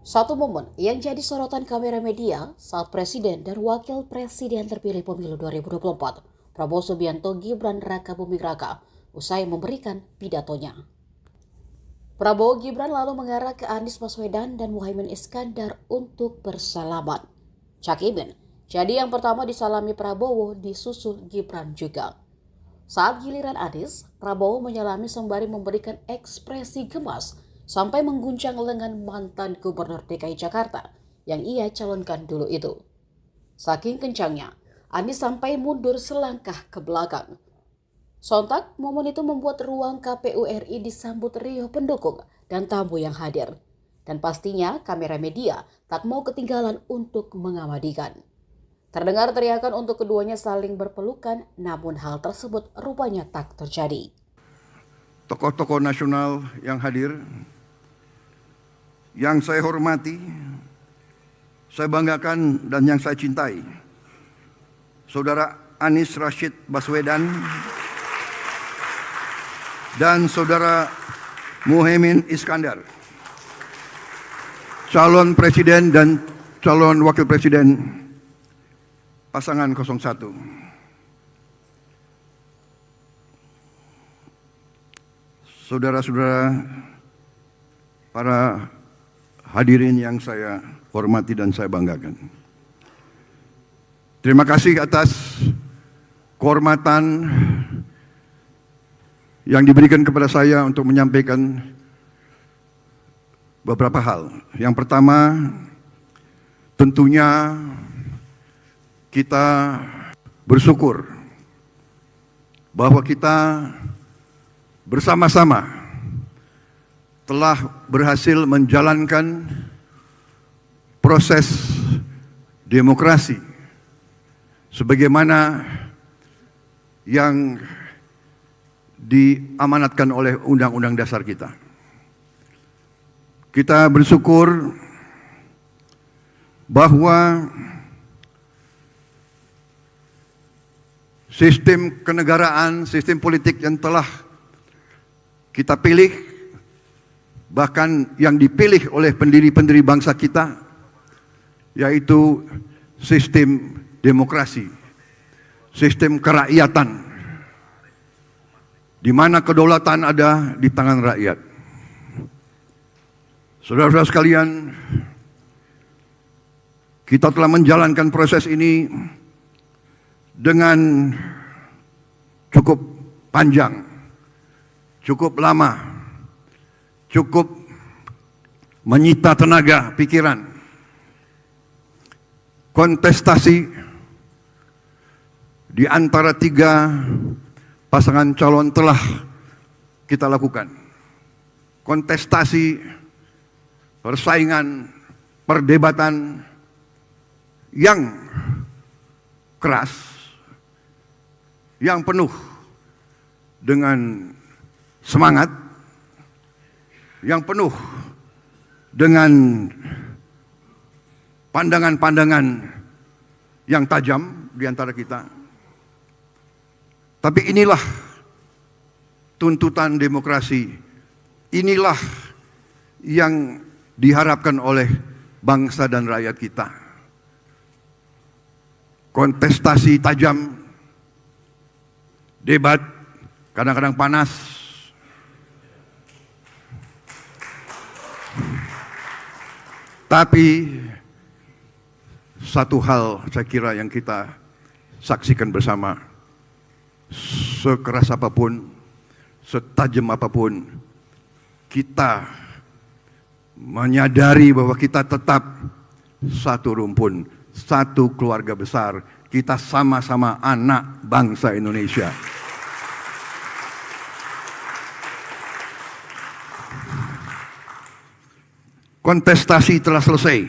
Satu momen yang jadi sorotan kamera media saat Presiden dan Wakil Presiden terpilih pemilu 2024, Prabowo Subianto Gibran Raka Buming Raka, usai memberikan pidatonya. Prabowo Gibran lalu mengarah ke Anies Baswedan dan Muhaimin Iskandar untuk bersalaman. Cak Imin jadi yang pertama disalami Prabowo, disusul Gibran juga. Saat giliran Anies, Prabowo menyalami sembari memberikan ekspresi gemas sampai mengguncang lengan mantan Gubernur DKI Jakarta yang ia calonkan dulu itu. Saking kencangnya, Anies sampai mundur selangkah ke belakang. Sontak, momen itu membuat ruang KPU RI disambut riuh pendukung dan tamu yang hadir. Dan pastinya kamera media tak mau ketinggalan untuk mengabadikan. Terdengar teriakan untuk keduanya saling berpelukan, namun hal tersebut rupanya tak terjadi. Tokoh-tokoh nasional yang hadir, yang saya hormati, saya banggakan dan yang saya cintai, Saudara Anies Rashid Baswedan dan Saudara Muhaimin Iskandar, calon presiden dan calon wakil presiden pasangan 01. Saudara-saudara, para hadirin yang saya hormati dan saya banggakan. Terima kasih atas kehormatan yang diberikan kepada saya untuk menyampaikan beberapa hal. Yang pertama, tentunya kita bersyukur bahwa kita bersama-sama telah berhasil menjalankan proses demokrasi sebagaimana yang diamanatkan oleh Undang-Undang Dasar kita. Kita bersyukur bahwa sistem kenegaraan, sistem politik yang telah kita pilih, bahkan yang dipilih oleh pendiri-pendiri bangsa kita, yaitu sistem demokrasi, sistem kerakyatan, di mana kedaulatan ada di tangan rakyat. Saudara-saudara sekalian, kita telah menjalankan proses ini dengan cukup panjang, cukup lama, cukup menyita tenaga, pikiran. Kontestasi di antara 3 pasangan calon telah kita lakukan. Kontestasi, persaingan, perdebatan yang keras, yang penuh dengan semangat, yang penuh dengan pandangan-pandangan yang tajam di antara kita. Tapi inilah tuntutan demokrasi, inilah yang diharapkan oleh bangsa dan rakyat kita. Kontestasi tajam, debat kadang-kadang panas, tapi satu hal saya kira yang kita saksikan bersama, sekeras apapun, setajam apapun, kita menyadari bahwa kita tetap satu rumpun, satu keluarga besar. Kita sama-sama anak bangsa Indonesia. Kontestasi telah selesai.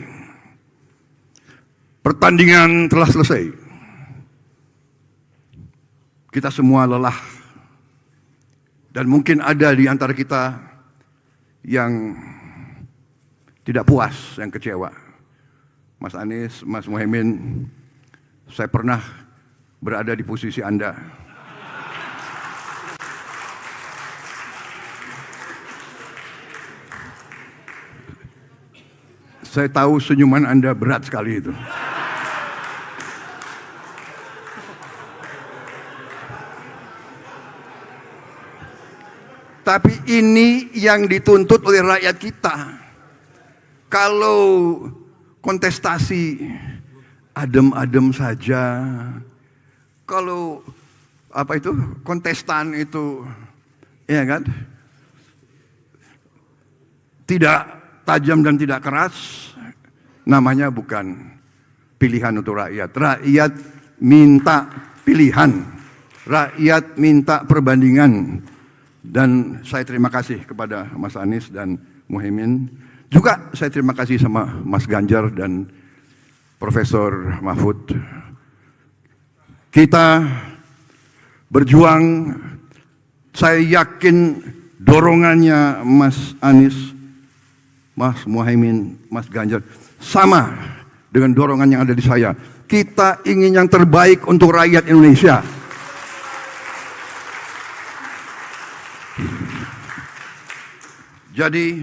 Pertandingan telah selesai. Kita semua lelah. Dan mungkin ada di antara kita yang tidak puas, yang kecewa. Mas Anies, Mas Muhaimin, saya pernah berada di posisi Anda. Saya tahu senyuman Anda berat sekali itu. Tapi ini yang dituntut oleh rakyat kita. Kalau kontestasi adem-adem saja, kalau kontestan itu, ya kan, tidak tajam dan tidak keras, namanya bukan pilihan untuk rakyat. Rakyat minta pilihan, rakyat minta perbandingan. Dan saya terima kasih kepada Mas Anies dan Muhaimin. Juga saya terima kasih sama Mas Ganjar dan Profesor Mahfud. Kita berjuang, saya yakin dorongannya Mas Anies, Mas Muhaimin, Mas Ganjar sama dengan dorongan yang ada di saya. Kita ingin yang terbaik untuk rakyat Indonesia. Jadi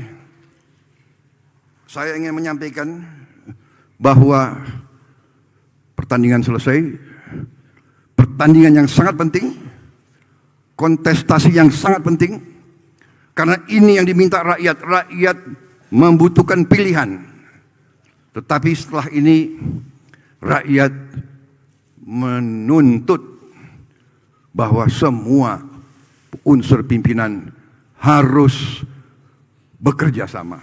saya ingin menyampaikan bahwa pertandingan selesai, pertandingan yang sangat penting, kontestasi yang sangat penting, karena ini yang diminta rakyat. Rakyat membutuhkan pilihan. Tetapi setelah ini rakyat menuntut bahwa semua unsur pimpinan harus bekerja sama,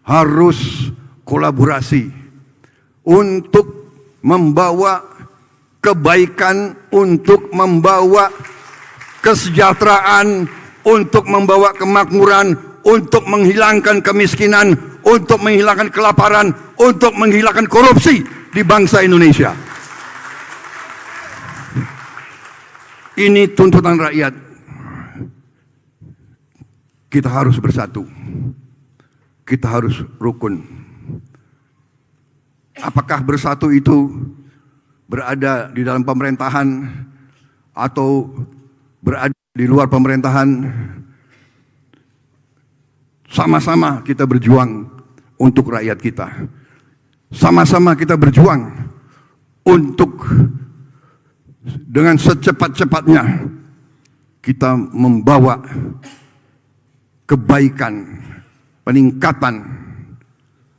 harus kolaborasi untuk membawa kebaikan, untuk membawa kesejahteraan, untuk membawa kemakmuran, untuk menghilangkan kemiskinan, untuk menghilangkan kelaparan, untuk menghilangkan korupsi di bangsa Indonesia. Ini tuntutan rakyat. Kita harus bersatu. Kita harus rukun. Apakah bersatu itu berada di dalam pemerintahan atau berada di luar pemerintahan? Sama-sama kita berjuang untuk rakyat kita. Sama-sama kita berjuang untuk dengan secepat-cepatnya kita membawa kebaikan, peningkatan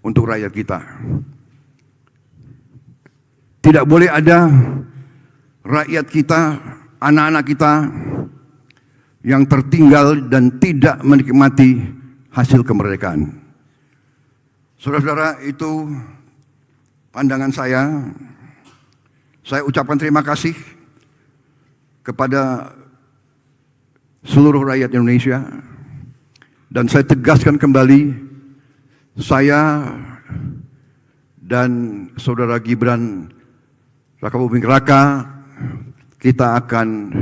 untuk rakyat kita. Tidak boleh ada rakyat kita, anak-anak kita yang tertinggal dan tidak menikmati hasil kemerdekaan. Saudara-saudara, itu pandangan saya. Saya ucapkan terima kasih kepada seluruh rakyat Indonesia. Dan saya tegaskan kembali, saya dan Saudara Gibran Rakabuming Raka, kita akan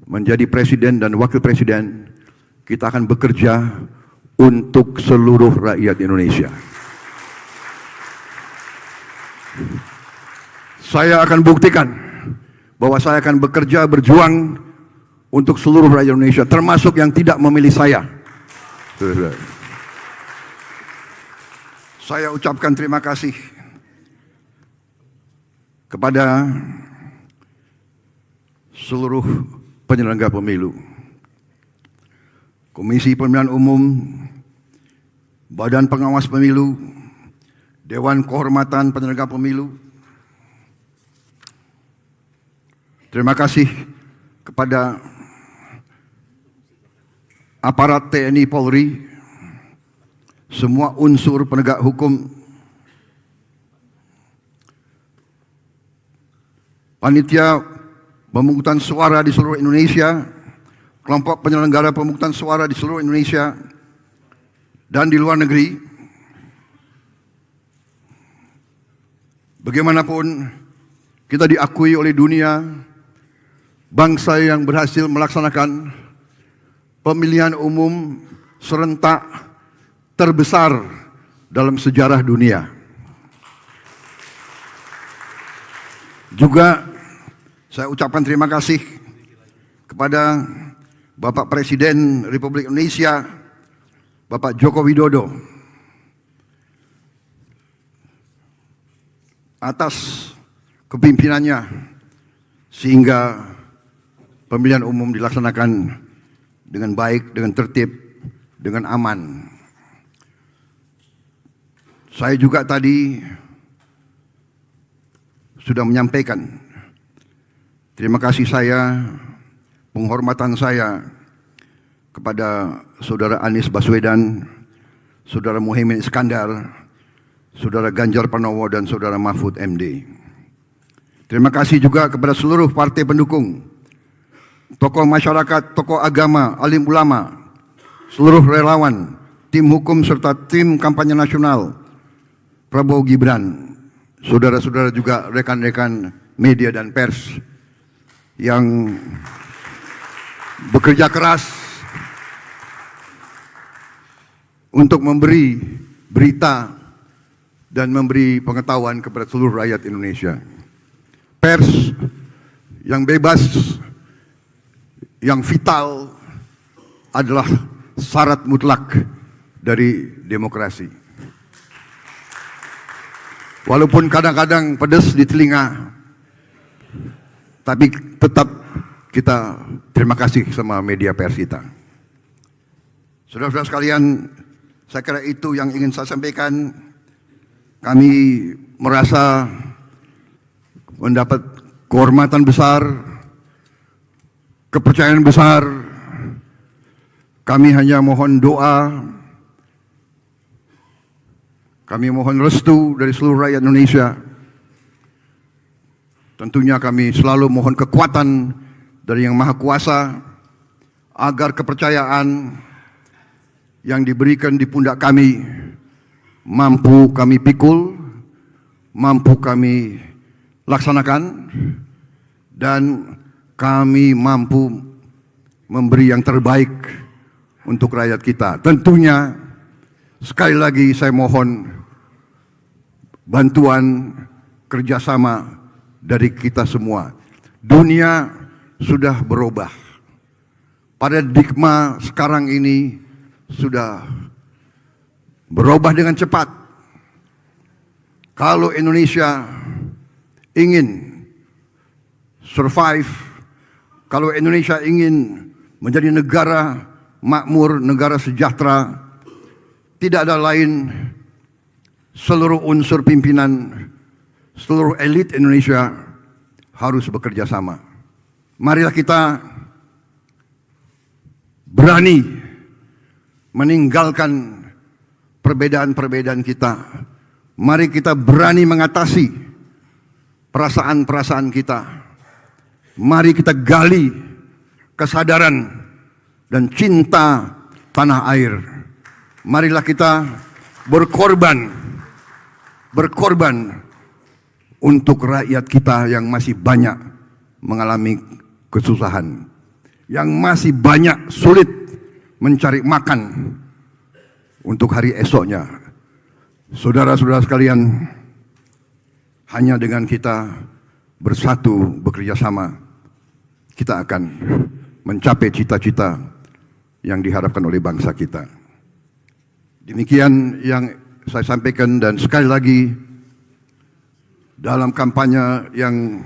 menjadi presiden dan wakil presiden. Kita akan bekerja untuk seluruh rakyat Indonesia. Saya akan buktikan bahwa saya akan bekerja, berjuang untuk seluruh rakyat Indonesia, termasuk yang tidak memilih saya. Saya ucapkan terima kasih kepada seluruh penyelenggara pemilu, Komisi Pemilihan Umum, Badan Pengawas Pemilu, Dewan Kehormatan Penyelenggara Pemilu. Terima kasih kepada aparat TNI Polri, semua unsur penegak hukum, panitia pemungutan suara di seluruh Indonesia, kelompok penyelenggara pemungutan suara di seluruh Indonesia dan di luar negeri. Bagaimanapun kita diakui oleh dunia, bangsa yang berhasil melaksanakan pemilihan umum serentak terbesar dalam sejarah dunia. Juga saya ucapkan terima kasih kepada Bapak Presiden Republik Indonesia, Bapak Joko Widodo, atas kepimpinannya sehingga pemilihan umum dilaksanakan dengan baik, dengan tertib, dengan aman. Saya juga tadi sudah menyampaikan terima kasih saya, penghormatan saya kepada Saudara Anies Baswedan, Saudara Muhaimin Iskandar, Saudara Ganjar Pranowo, dan Saudara Mahfud MD. Terima kasih juga kepada seluruh partai pendukung, tokoh masyarakat, tokoh agama, alim ulama, seluruh relawan, tim hukum serta tim kampanye nasional Prabowo Gibran, saudara-saudara juga rekan-rekan media dan pers yang bekerja keras untuk memberi berita dan memberi pengetahuan kepada seluruh rakyat Indonesia. Pers yang bebas, yang vital adalah syarat mutlak dari demokrasi. Walaupun kadang-kadang pedas di telinga, tapi tetap kita terima kasih sama media pers kita. Saudara-saudara sekalian, saya kira itu yang ingin saya sampaikan. Kami merasa mendapat kehormatan besar, kepercayaan besar. Kami hanya mohon doa, kami mohon restu dari seluruh rakyat Indonesia. Tentunya kami selalu mohon kekuatan dari Yang Maha Kuasa agar kepercayaan yang diberikan di pundak kami mampu kami pikul, mampu kami laksanakan, dan kami mampu memberi yang terbaik untuk rakyat kita. Tentunya sekali lagi saya mohon bantuan kerjasama dari kita semua. Dunia sudah berubah. Paradigma sekarang ini sudah berubah dengan cepat. Kalau Indonesia ingin survive, kalau Indonesia ingin menjadi negara makmur, negara sejahtera, tidak ada lain seluruh unsur pimpinan, seluruh elit Indonesia harus bekerja sama. Marilah kita berani meninggalkan perbedaan-perbedaan kita. Mari kita berani mengatasi perasaan-perasaan kita. Mari kita gali kesadaran dan cinta tanah air. Marilah kita berkorban untuk rakyat kita yang masih banyak mengalami kesusahan, yang masih banyak sulit mencari makan untuk hari esoknya. Saudara-saudara sekalian, hanya dengan kita bersatu, bekerja sama, kita akan mencapai cita-cita yang diharapkan oleh bangsa kita. Demikian yang saya sampaikan, dan sekali lagi dalam kampanye yang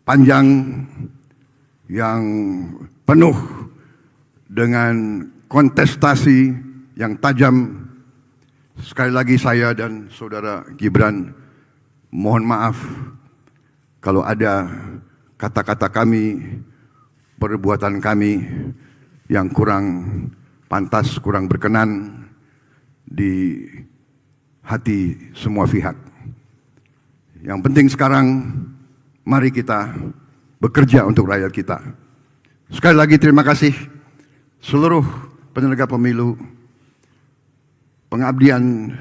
panjang, yang penuh dengan kontestasi yang tajam, sekali lagi saya dan Saudara Gibran mohon maaf kalau ada kata-kata kami, perbuatan kami yang kurang pantas, kurang berkenan di hati semua pihak. Yang penting sekarang, mari kita bekerja untuk rakyat kita. Sekali lagi terima kasih seluruh penyelenggara pemilu. Pengabdian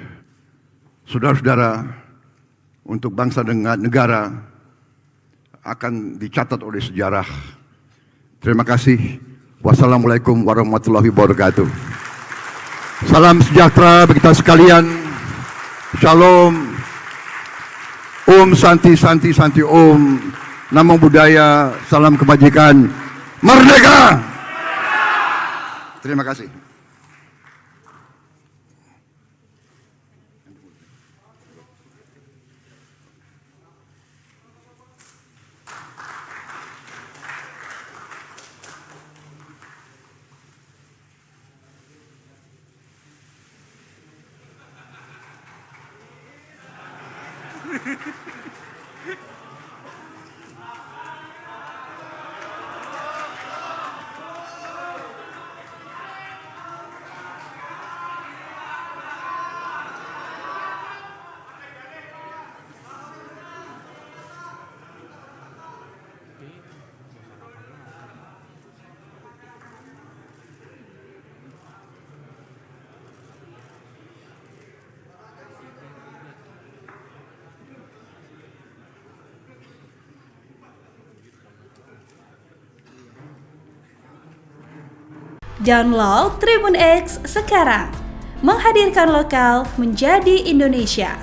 saudara-saudara untuk bangsa dan negara akan dicatat oleh sejarah. Terima kasih. Wassalamualaikum warahmatullahi wabarakatuh. Salam sejahtera bagi kita sekalian. Shalom. Om Santi Santi Santi Om. Namo Buddhaya. Salam kebajikan. Merdeka! Terima kasih. Download Tribun X sekarang, menghadirkan lokal menjadi Indonesia.